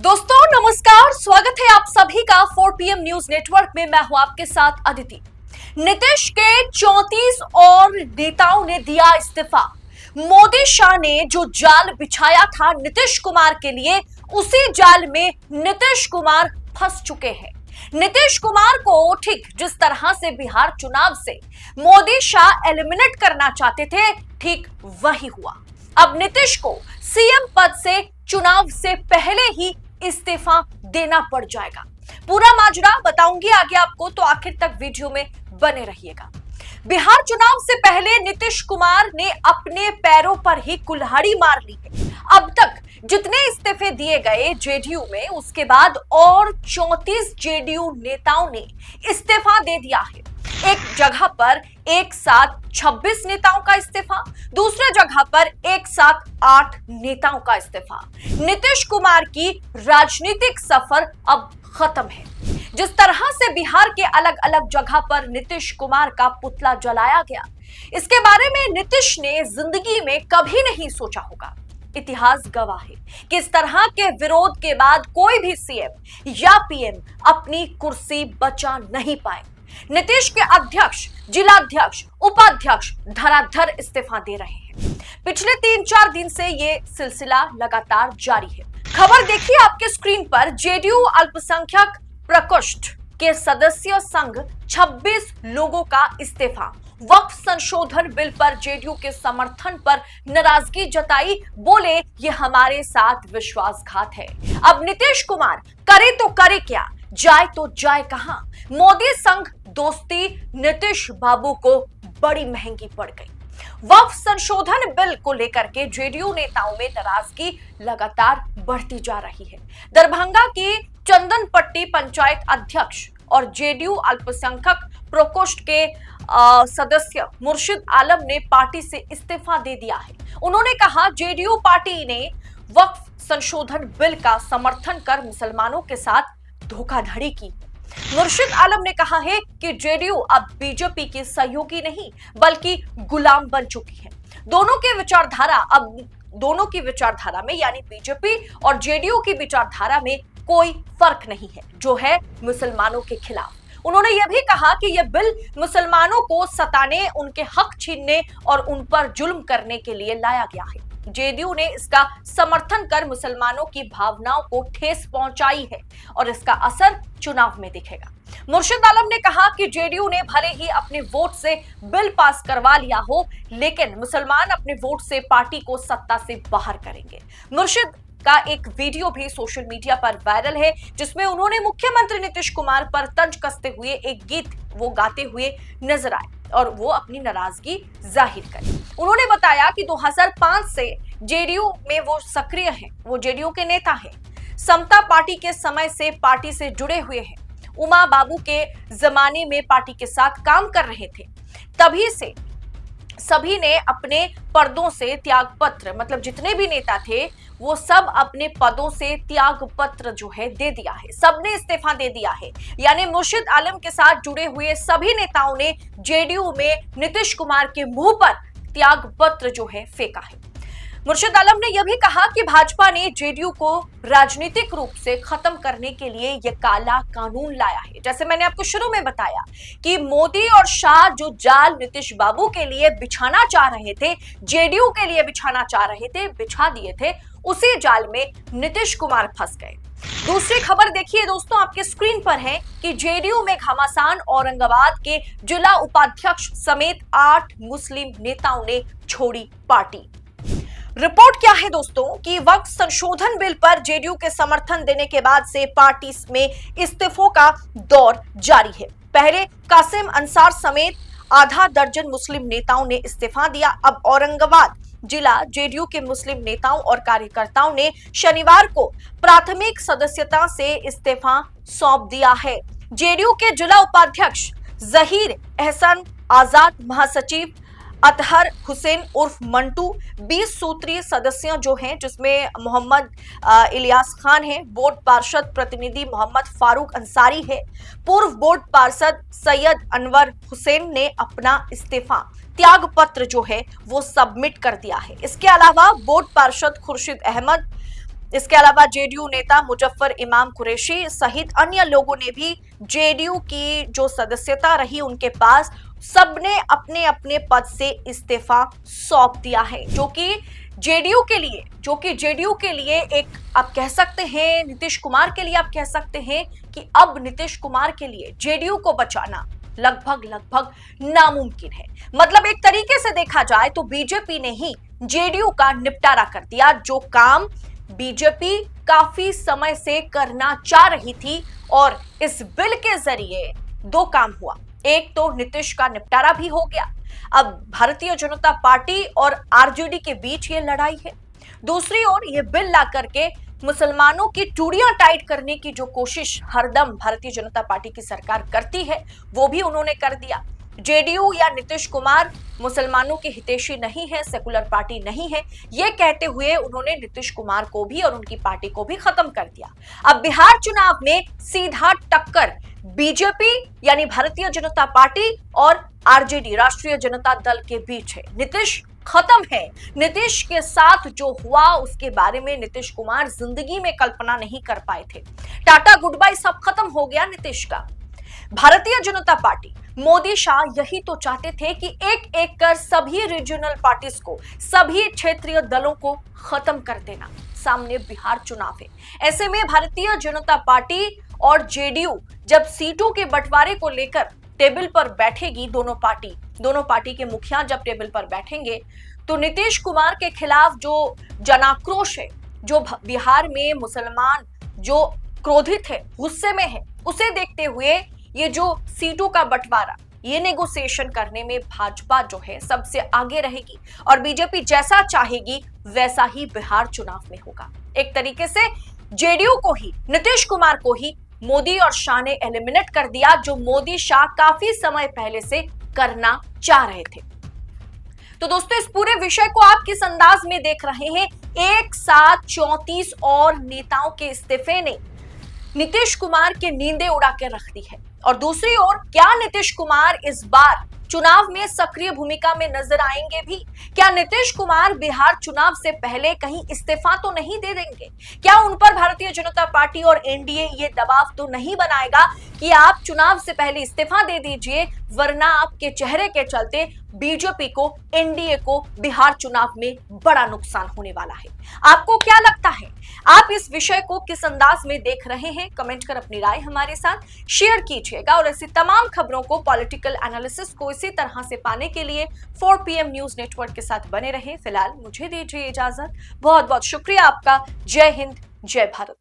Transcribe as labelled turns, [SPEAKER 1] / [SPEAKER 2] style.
[SPEAKER 1] दोस्तों नमस्कार, स्वागत है आप सभी का 4 PM न्यूज नेटवर्क में। मैं हूं आपके साथ अदिति। नीतीश के 34 और नेताओं ने दिया इस्तीफा। मोदी शाह ने जो जाल बिछाया था नीतीश कुमार के लिए, उसी जाल में नीतीश कुमार फंस चुके हैं। नीतीश कुमार को ठीक जिस तरह से बिहार चुनाव से मोदी शाह एलिमिनेट करना चाहते थे, ठीक वही हुआ। अब नीतीश को सीएम पद से चुनाव से पहले ही इस्तीफा देना पड़ जाएगा। पूरा माजरा बताऊंगी आगे आपको, तो आखिर तक वीडियो में बने रहिएगा। बिहार चुनाव से पहले नीतीश कुमार ने अपने पैरों पर ही कुल्हाड़ी मार ली है। अब तक जितने इस्तीफे दिए गए जेडीयू में, उसके बाद और 34 जेडीयू नेताओं ने इस्तीफा दे दिया है। एक जगह पर एक साथ 26 नेताओं का इस्तीफा, दूसरे जगह पर एक साथ 8 नेताओं का इस्तीफा। नीतीश कुमार की राजनीतिक सफर अब खत्म है। जिस तरह से बिहार के अलग अलग जगह पर नीतीश कुमार का पुतला जलाया गया, इसके बारे में नीतीश ने जिंदगी में कभी नहीं सोचा होगा। इतिहास गवाह है कि इस तरह के विरोध के बाद कोई भी सीएम या पीएम अपनी कुर्सी बचा नहीं पाए। नीतीश के अध्यक्ष, जिलाध्यक्ष, उपाध्यक्ष धराधर इस्तीफा दे रहे हैं। पिछले 3-4 दिन से ये सिलसिला लगातार जारी है। खबर देखिए आपके स्क्रीन पर। जेडीयू अल्पसंख्यक प्रकोष्ठ के सदस्य संघ 26 लोगों का इस्तीफा। वक्फ संशोधन बिल पर जेडीयू के समर्थन पर नाराजगी जताई, बोले ये हमारे साथ विश्वासघात है। अब नीतीश कुमार करे तो करे क्या, जाए तो जाए कहां। मोदी संघ दोस्ती नीतीश बाबू को बड़ी महंगी पड़ गई। वक्फ संशोधन बिल को लेकर के जेडीयू नेताओं में नाराजगी लगातार बढ़ती जा रही है। दरभंगा की चंदनपट्टी पंचायत अध्यक्ष और जेडीयू अल्पसंख्यक प्रकोष्ठ के सदस्य मुर्शिद आलम ने पार्टी से इस्तीफा दे दिया है। उन्होंने कहा, जेडीयू पार्टी ने वक्फ संशोधन बिल का समर्थन कर मुसलमानों के साथ धोखाधड़ी की। मुर्शिद आलम ने कहा है कि जेडीयू अब बीजेपी की सहयोगी नहीं बल्कि गुलाम बन चुकी है। दोनों की विचारधारा में, यानी बीजेपी और जेडीयू की विचारधारा में कोई फर्क नहीं है, जो है मुसलमानों के खिलाफ। उन्होंने यह भी कहा कि यह बिल मुसलमानों को सताने, उनके हक छीनने और उन पर जुल्म करने के लिए लाया गया है। जेडीयू ने इसका समर्थन कर मुसलमानों की भावनाओं को ठेस पहुंचाई है और इसका असर चुनाव में दिखेगा। मुर्शिद आलम ने कहा कि जेडीयू ने भले ही अपने वोट से बिल पास करवा लिया हो, लेकिन मुसलमान अपने वोट से पार्टी को सत्ता से बाहर करेंगे। मुर्शिद का एक वीडियो भी सोशल मीडिया पर वायरल है, जिसमें उन्होंने मुख्यमंत्री नीतीश कुमार पर तंज कसते हुए एक गीत वो गाते हुए नजर आए और वो अपनी नाराजगी जाहिर करी। उन्होंने बताया कि 2005 से जेडीयू में वो सक्रिय हैं, वो जेडीयू के नेता हैं। समता पार्टी के समय से पार्टी से जुड़े हुए हैं। उमा बाबू के जमाने में पार्टी के साथ काम कर रहे थे। तभी से सभी ने अपने पदों से त्याग पत्र, मतलब जितने भी नेता थे वो सब अपने पदों से त्याग पत्र जो है दे दिया है, सबने इस्तीफा दे दिया है। यानी मुर्शिद आलम के साथ जुड़े हुए सभी नेताओं ने जेडीयू में नीतीश कुमार के मुंह पर त्याग पत्र जो है फेंका है। मुर्शिद आलम ने यह भी कहा कि भाजपा ने जेडीयू को राजनीतिक रूप से खत्म करने के लिए यह काला कानून लाया है। जैसे मैंने आपको शुरू में बताया कि मोदी और शाह जो जाल नीतीश बाबू के लिए बिछाना चाह रहे थे, जेडीयू के लिए बिछाना चाह रहे थे, बिछा दिए थे, उसी जाल में नीतीश कुमार फंस गए। दूसरी खबर देखिए दोस्तों, आपके स्क्रीन पर है कि जेडीयू में घमासान। औरंगाबाद के जिला उपाध्यक्ष समेत 8 मुस्लिम नेताओं ने छोड़ी पार्टी। रिपोर्ट क्या है दोस्तों कि वक्फ संशोधन बिल पर जेडीयू के समर्थन देने के बाद से पार्टी में इस्तीफों का दौर जारी है। पहले कासिम अंसार समेत आधा दर्जन मुस्लिम नेताओं ने इस्तीफा दिया। अब औरंगाबाद जिला जेडीयू के मुस्लिम नेताओं और कार्यकर्ताओं ने शनिवार को प्राथमिक सदस्यता से इस्तीफा सौंप दिया है। जेडीयू के जिला उपाध्यक्ष जहीर एहसन आजाद, महासचिव अतहर हुसैन उर्फ मंटू, 20 सूत्रीय सदस्य जो हैं, जिसमें मोहम्मद इलियास खान है, बोर्ड पार्षद प्रतिनिधि मोहम्मद फारूक अंसारी है, पूर्व बोर्ड पार्षद सैयद अनवर हुसैन ने अपना इस्तीफा त्याग पत्र जो है वो सबमिट कर दिया है। इसके अलावा बोर्ड पार्षद खुर्शीद अहमद, इसके अलावा जेडीयू नेता मुजफ्फर इमाम कुरैशी सहित अन्य लोगों ने भी जेडीयू की जो सदस्यता रही उनके पास सबने अपने अपने पद से इस्तीफा सौंप दिया है, जो कि जेडीयू के लिए एक आप कह सकते हैं, नीतीश कुमार के लिए आप कह सकते हैं कि अब नीतीश कुमार के लिए जेडीयू को बचाना लगभग नामुमकिन है। मतलब एक तरीके से देखा जाए तो बीजेपी ने ही जेडीयू का निपटारा कर दिया। जो काम बीजेपी काफी समय से करना चाह रही थी और इस बिल के जरिए दो काम हुआ। एक तो नीतीश का निपटारा भी हो गया, अब भारतीय जनता पार्टी और आरजेडी के बीच ये लड़ाई है। दूसरी ओर ये बिल ला करके मुसलमानों की चूड़ियां टाइट करने की जो कोशिश हरदम भारतीय जनता पार्टी की सरकार करती है वो भी उन्होंने कर दिया। जेडीयू या नीतीश कुमार मुसलमानों के हितैषी नहीं है, सेकुलर पार्टी नहीं है, ये कहते हुए उन्होंने नीतीश कुमार को भी और उनकी पार्टी को भी खत्म कर दिया। अब बिहार चुनाव में सीधा टक्कर बीजेपी यानी भारतीय जनता पार्टी और आरजेडी राष्ट्रीय जनता दल के बीच है। नीतीश खत्म है। नीतीश के साथ जो हुआ उसके बारे में नीतीश कुमार जिंदगी में कल्पना नहीं कर पाए थे। टाटा गुड बाय सब खत्म हो गया नीतीश का। भारतीय जनता पार्टी मोदी शाह यही तो चाहते थे कि एक एक कर सभी रीजनल पार्टीज को, सभी क्षेत्रीय दलों को खत्म कर देना। सामने बिहार चुनाव है, ऐसे में भारतीय जनता पार्टी और जेडीयू जब सीटों के बंटवारे को लेकर टेबल पर बैठेगी, दोनों पार्टी के मुखिया जब टेबल पर बैठेंगे तो नीतीश कुमार के खिलाफ जो जनाक्रोश है, जो बिहार में मुसलमान जो क्रोधित है, गुस्से में है, उसे देखते हुए ये जो सीटों का बंटवारा, ये नेगोशिएशन करने में भाजपा जो है सबसे आगे रहेगी और बीजेपी जैसा चाहेगी वैसा ही बिहार चुनाव में होगा। एक तरीके से जेडीयू को ही, नीतीश कुमार को ही मोदी और शाह ने एलिमिनेट कर दिया, जो मोदी शाह काफी समय पहले से करना चाह रहे थे। तो दोस्तों, इस पूरे विषय को आप किस अंदाज में देख रहे हैं? एक साथ 34 और नेताओं के इस्तीफे ने नीतीश कुमार की नींदें उड़ा के रख दी है। और दूसरी ओर, क्या नीतीश कुमार इस बार चुनाव में सक्रिय भूमिका में नजर आएंगे भी? क्या नीतीश कुमार बिहार चुनाव से पहले कहीं इस्तीफा तो नहीं दे देंगे? क्या उन पर भारतीय जनता पार्टी और एनडीए ये दबाव तो नहीं बनाएगा कि आप चुनाव से पहले इस्तीफा दे दीजिए, वरना आपके चेहरे के चलते बीजेपी को, एनडीए को बिहार चुनाव में बड़ा नुकसान होने वाला है? आपको क्या लगता है? आप इस विषय को किस अंदाज में देख रहे हैं? कमेंट कर अपनी राय हमारे साथ शेयर कीजिएगा और ऐसी तमाम खबरों को, पॉलिटिकल एनालिसिस को इसी तरह से पाने के लिए 4 PM न्यूज नेटवर्क के साथ बने रहे। फिलहाल मुझे दीजिए इजाजत। बहुत बहुत शुक्रिया आपका। जय हिंद, जय भारत।